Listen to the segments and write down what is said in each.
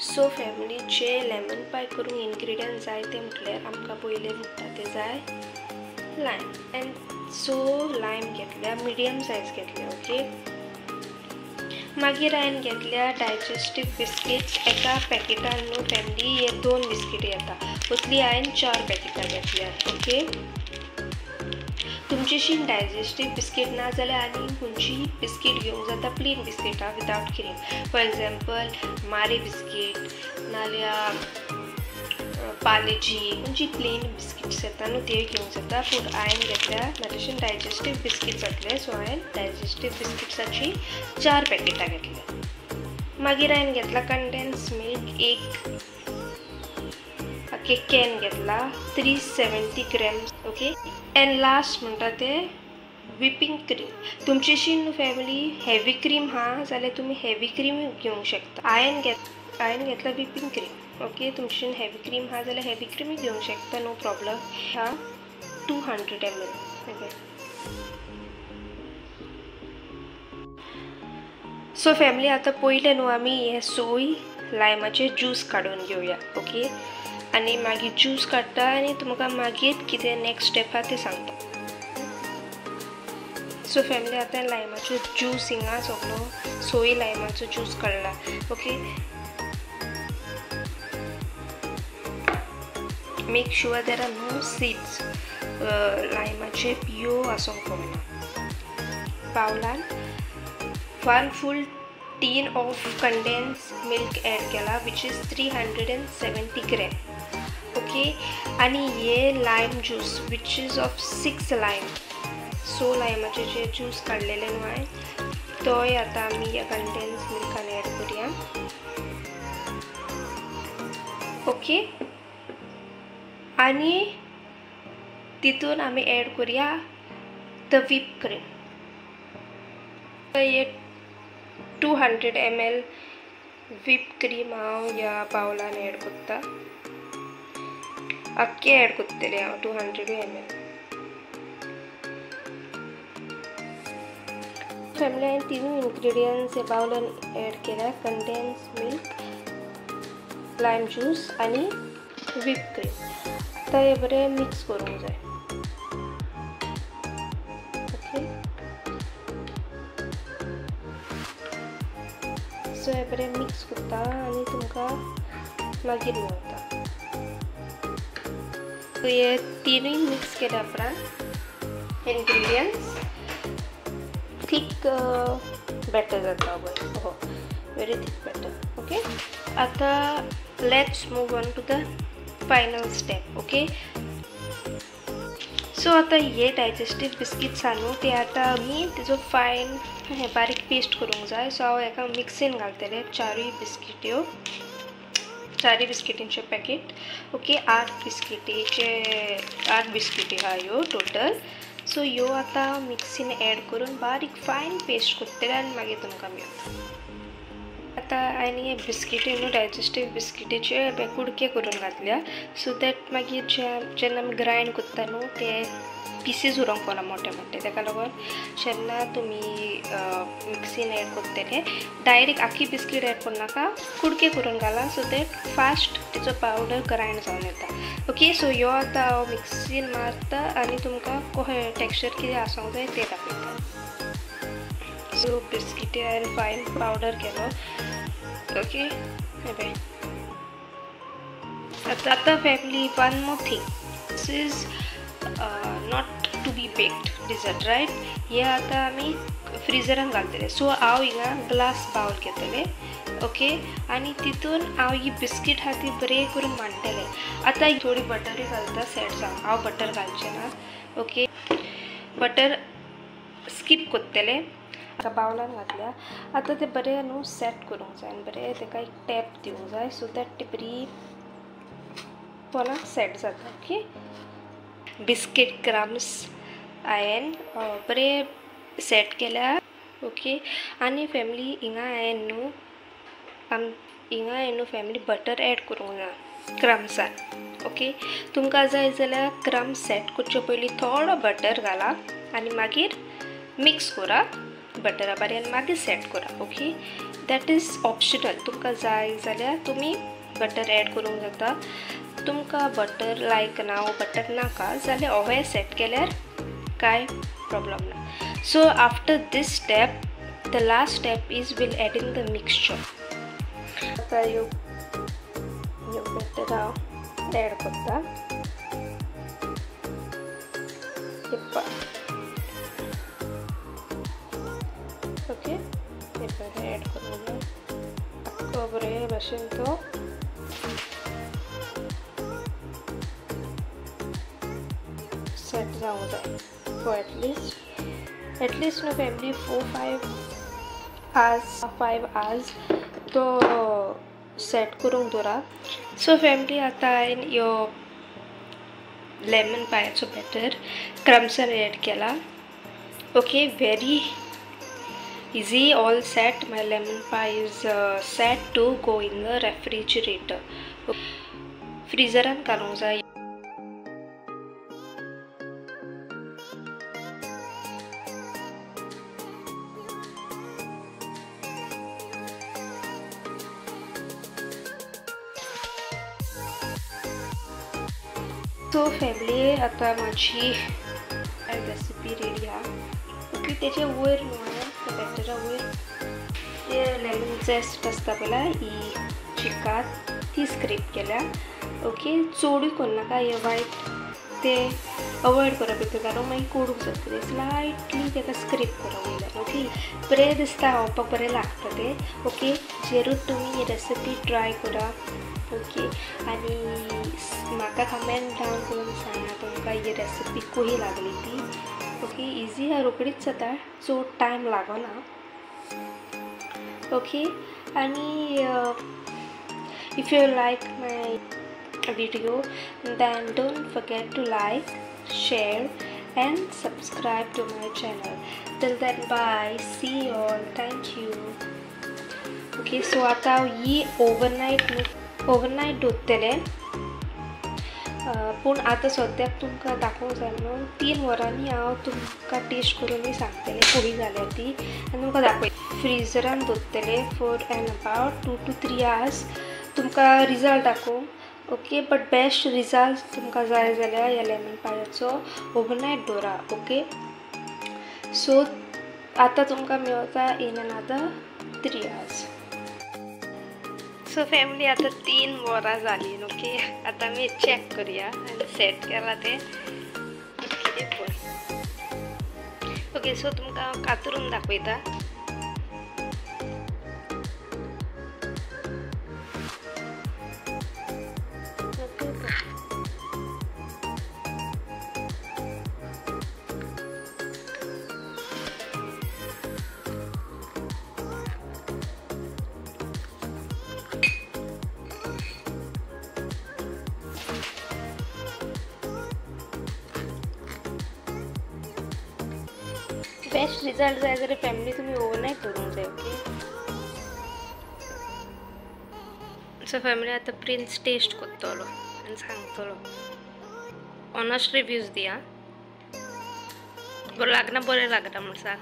So family जे lemon पाय करूंक इन्ग्रेडियंट जाय ते म्हटल्यार आमकां पयलें म्हणटा ते जाय लायम. एंड सो लायम घेतल्या, मिडियम सायज घेतल्या. ओके, मागीर हांवें घेतल्या डायजेस्टीव बिस्किट्स. एका पॅकेटान न्हू फॅमिली हे 2 बिस्कीट येता, असली हांवें 4 पॅकेटां घेतल्यात. ओके, तुमचेशीन डायजेस्टीव बिस्कीट ना जाल्यार आनी खंयची बिस्कीट घेवंक जाता, प्लेन बिस्किटां without cream. For example Marie biscuit नाल्यार पालेजी, खंयची प्लेन बिस्किट्स येता न्हू ते घेवंक जाता. पूण हांवें घेतल्या म्हाजेशीन डायजेस्टीव बिस्कीट जातले, सो हांवें डायजेस्टीव बिस्किट्साची 4 पॅकेटां घेतल्या. मागीर हांवें घेतला कंडेन्स मिल्क, एक कॅन घेतला 370 ग्रॅम्स. ओके, एंड लास्ट म्हणटा ते व्हिपिंग क्रीम. तुमचेशीन फॅमिली हेवी क्रीम हा जाल्यार तुमी हेवी क्रीम घेवंक शकता. हांवें घेतला व्हिपिंग क्रीम. ओके, तुमचेशीन हेवी क्रीम हा जाल्यार हेवी क्रीम घेवंक शकता, नो प्रॉब्लम. हा 200 ml. ओके, सो फॅमिली आतां पयलें न्हू आमी हे सोय लायमाचे ज्यूस काडून घेवया. ओके, आनी मागीर ज्यूस काडटा आनी तुमकां मागीर कितें नेक्स्ट स्टेप आहा तें सांगता. सो फॅमिली आतां लायमाचो ज्यूस हिंगा सगळो सोय लायमाचो ज्यूस काडला. Okay, make sure there are no seeds. लायमाचे पियो आसूंक जायना. बावलान 1 full tin of condense milk add केला, विच इज 370 ग्रॅम. ओके, आनी हे lime juice which is of 6 lime. So लायमाचे जे ज्यूस काडलेले न्हू हांवें तोय आतां आमी ह्या कंडेन्स मिल्कान एड करुया. ओके, आनी तितून आमी एड करुया द व्हिप क्रीम. हे 200 ml व्हिप क्रीम हांव ह्या बावलान एड करता. आख्खे एड करतलें हांव 200 ml. फॅमिली हांवें 3 इन्ग्रेडियंट्स ह्या बावलान एड केल्या, कंडेन्स मिल्क, लायम ज्यूस आनी व्हिप क्रीम. आतां हे बरें मिक्स करूंक जाय. ओके, सो हे बरें मिक्स करता आनी तुमकां मागीर मेळटा. हे 3 मिक्स केल्या उपरांत इन्ग्रेडियंट्स थीक बॅटर जाता. हो, वेरी थीक बॅटर. ओके, आतां let's move on to the final step. Okay, so आतां हे डायजेस्टीव बिस्किट्स आहा न्हू ते आतां आमी तेजो फायन बारीक पेस्ट करूंक जाय. सो हांव हेका मिक्सीन घालतलें 4 बिस्किटींचे पॅकेट. ओके, 8 बिस्किटी आहा ह्यो टोटल. सो ह्यो आतां मिक्सीन एड करून बारीक फायन पेस्ट करतलें आनी मागीर तुमकां मेळटा. आतां हांवें हे बिस्किटी न्हू डायजेस्टीव बिस्किटीचे कुडके करून घातल्या, सो दॅट मागीर जेन्ना आमी ग्रायंड करता न्हू ते पीसीस उरोंक पावना मोठे मोठे. ताका लागून जेन्ना तुमी मिक्सीन एड करतले डायरेक्ट आख्खी बिस्कीट एड करनाका, कुडके करून घाला, सो दॅट फास्ट तेजो पावडर ग्रायंड जावन येता. ओके, सो ह्यो आतां हांव मिक्सीन मारता आनी तुमकां कशें टेक्स्चर कितें आसूंक जाय तें दाखयता. सो बिस्किटी हांवें फायन पावडर केलो. ओके, आतां family one more thing, this is not to be baked dessert, right. हे आतां आमी फ्रिजरान घालतले. सो हांव हिंगा ग्लास बाउल घेतलें. ओके, आनी तितून हांव ही बिस्कीट आहा ती बरें करून मांडटलें. आतां थोडी बटरूय घालता सेट जावं. हांव बटर घालचें ना. ओके, बटर स्कीप करतलें. एका बावलान घातल्या. आतां तें बरें न्हू सेट करूंक जाय आनी बरें ताका एक टॅप दिवंक जाय, सो दॅट ती बरी पोनाक सेट जाता. ओके, बिस्कीट क्रम्स हांवें बरें सेट केल्या. ओके, आनी फॅमिली हिंगा हांवें न्हू फॅमिली बटर एड करूंक ना क्रम्सान. ओके, तुमकां जाय जाल्यार क्रम्स सेट करचे पयलीं थोडो बटर घाला आनी मागीर मिक्स करा बटरा बारी आनी मागीर सेट करा. Okay, that is optional. तुमकां जाय जाल्यार तुमी बटर एड करूंक जाता. तुमकां बटर लायक ना वो बटर नाका जाल्यार ओवें सेट केल्यार कांय प्रॉब्लम ना. So after this step the last step is will adding the mixture. आतां ह्यो बटर हांव एड करता. ओके, हे बरें एड करूंक जाय. आख्खो बरे भाशेन तो सेट जावंक जाय for at least no family 4-5 hours तो सेट करूंक दवरा. सो फॅमिली आतां हांवें ह्यो लेमन पायाचो बॅटर क्रम्सान एड केला. Okay, very easy, all set. My lemon pie is set to go in the refrigerator. फ्रीजरान घालूंक जाय. सो फॅमिली आतां म्हाजी रेसिपी रेडी आहा. ओके, तेचे वयर बॅटरा वयर ते लेमन झेस्ट आसता पळय ही चिकात ती स्क्रेप केल्या. ओके, चोडूय करनाका. हे वायट ते अवॉयड करप भितर घालून मागीर कोडूंक जातलें. स्लायटली ताका स्क्रेप करप वयल्यान. ओके, बरें दिसता, खावपाक बरें लागता तें. ओके, जरूर तुमी ही रेसिपी ट्राय करा. ओके, आनी म्हाका कमेंट डावन करून सांगा तुमकां ही रेसिपी कशी लागली ती. ओके, इजी आहा, रोकडीच जाता, सो टायम लागना. ओके, आनी if you like my video then don't forget to like, share and subscribe to my channel. Till then, bye, see you all, thank you. Okay, so आता ही overnight दवरतले. पूण आतां सद्याक तुमकां दाखोवंक जाय म्हणून 3 वरांनी हांव तुमकां टेस्ट करूनय सांगतलें कशी जाल्या ती आनी तुमकां दाखय. फ्रिजरान दवरतले for an about 2 to 3 hours. तुमकां रिजल्ट दाखोवंक. ओके, बट बेस्ट रिजल्ट तुमकां जाय जाल्यार ह्या लेमन पायाचो ओवरनायट दवरा. ओके, सो आतां तुमकां मेळटा in another 3 hours. So family आतां 3 वरां जालीं. ओके, आतां आमी चॅक करुया आनी सेट केला तें कितें पळय. ओके, सो तुमकां कातरून दाखयता. बेस्ट रिजल्ट जाय जाल्यार फॅमिली तुमी ओवरनायट दवरूंक जाय. ओके, सो फॅमिली आतां प्रिन्स टेस्ट करतलो आनी सांगतलो. ऑनेस्ट रिव्यूज दिया. बरें लागना म्हण सांग.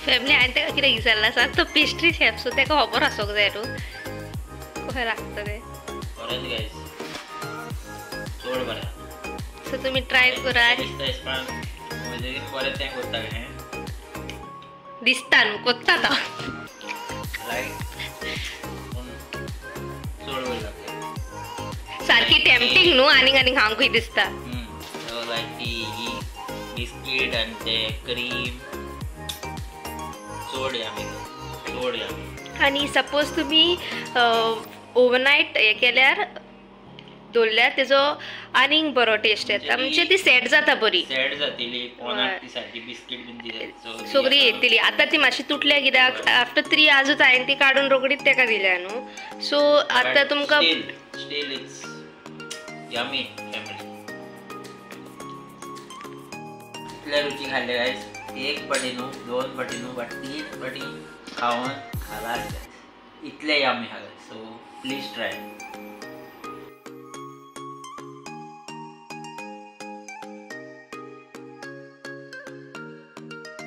फॅमिली हांवें ताका कितें विचारलां सांग. तो पेस्ट्री शेफ सो ताका खबर आसूंक जाय न्हू कशें लागता तें. सो तुमी ट्राय करा. दिसता न्हू कोत्ता तो सारकी टेम्पटिंग न्हू आनीक खावंकूय दिसता. बिस्कीट आनी ते क्रीम चोड आनी सपोज तुमी ओवरनायट हे केल्यार दवरल्यार तेजो आनीक बरो टेस्ट येता म्हणजे ती सेट जाता बरी सेट जातली कोणाक ती सारकी बिस्कीट बीन दिली सगळी येतली आतां ती मातशी तुटल्या कित्याक आफ्टर 3 आजूच हांवें ती काडून रोकडीच तेका दिल्या न्हू सो आतां तुमकां स्टील इट्स यमी फॅमिली इतल्या रुची खाल्ले गायस एक पाटी न्हू 2 पाटी न्हू बट 3 पाटी खावन खालास इतले यमी हा सो प्लीज ट्राय